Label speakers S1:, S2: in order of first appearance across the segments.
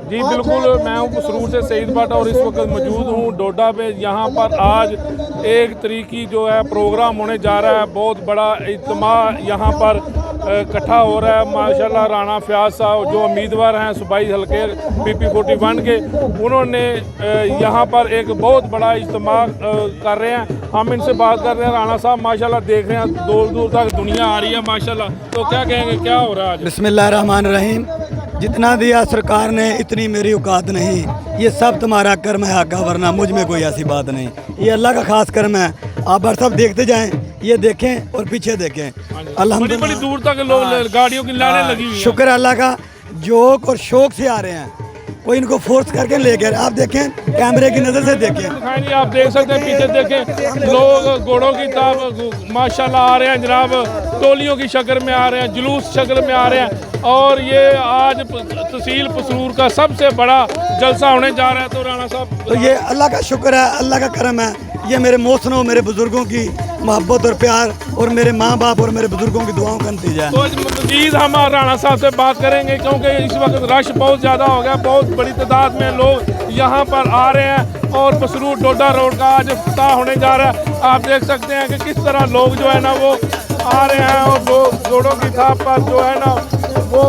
S1: जी बिल्कुल, मैं हूँ मसरूर से सईद भट्ट और इस वक्त मौजूद हूँ डोडा पे। यहाँ पर आज 1 तरीकी जो है प्रोग्राम होने जा रहा है। बहुत बड़ा इज्तिमा यहाँ पर इकट्ठा हो रहा है। माशाल्लाह राना फयाज साहब जो उम्मीदवार हैं सूबाई हल्के PP 41 के, उन्होंने यहाँ पर एक बहुत बड़ा इज्तिमा कर रहे हैं। हम इनसे बात कर रहे हैं। राना साहब माशाल्लाह देख रहे हैं दूर दूर तक दुनिया आ रही है माशाल्लाह, तो क्या कहेंगे, क्या हो रहा है आज?
S2: बिस्मिल्लाहिर्रहमानिर्रहीम। जितना दिया सरकार ने इतनी मेरी औकात नहीं, ये सब तुम्हारा कर्म है आका, वरना मुझ में कोई ऐसी बात नहीं। ये अल्लाह का खास कर्म है। आप हर सब देखते जाएं, ये देखें और पीछे देखें।
S1: अल्हम्दुलिल्लाह बड़ी दूर तक लोग गाड़ियों की लाइनें लगी हुई हैं।
S2: शुक्र अल्लाह का, जोक और शौक से आ रहे हैं, कोई इनको फोर्स करके ले गए। आप देखें, कैमरे की नज़र से देखें।
S1: आप देख सकते हैं, पीछे देखें, लोग घोड़ों की ताब माशाल्लाह आ रहे हैं जनाब, टोलियों की शक्ल में आ रहे हैं, जुलूस शक्ल में आ रहे हैं। और ये आज तहसील पसरूर का सबसे बड़ा जलसा होने जा रहा है। तो राणा साहब,
S2: तो ये अल्लाह का शुक्र है, अल्लाह का करम है। ये मेरे मोहसिनों, मेरे बुजुर्गों की मोहब्बत और प्यार और मेरे माँ बाप और मेरे बुजुर्गों की दुआओं का नतीजा है।
S1: तो मजीद हम राणा साहब से बात करेंगे, क्योंकि इस वक्त रश बहुत ज़्यादा हो गया। बहुत बड़ी तादाद में लोग यहाँ पर आ रहे हैं और पसरूर डोडा रोड का आज इफ्तिताह होने जा रहा है। आप देख सकते हैं कि किस तरह लोग जो है ना वो आ रहे हैं और घोड़ों की थाप पर जो है ना वो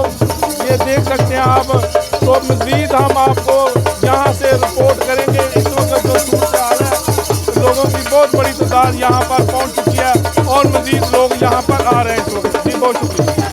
S1: ये देख सकते हैं आप। तो मजीद हम आपको यहाँ से रिपोर्ट करेंगे। इस वक्त जो सूरत हाल है, लोगों की बहुत बड़ी तादाद यहाँ पर पहुँच चुकी है और मजीद लोग यहाँ पर आ रहे हैं इस वक्त। जी बहुत शुक्रिया।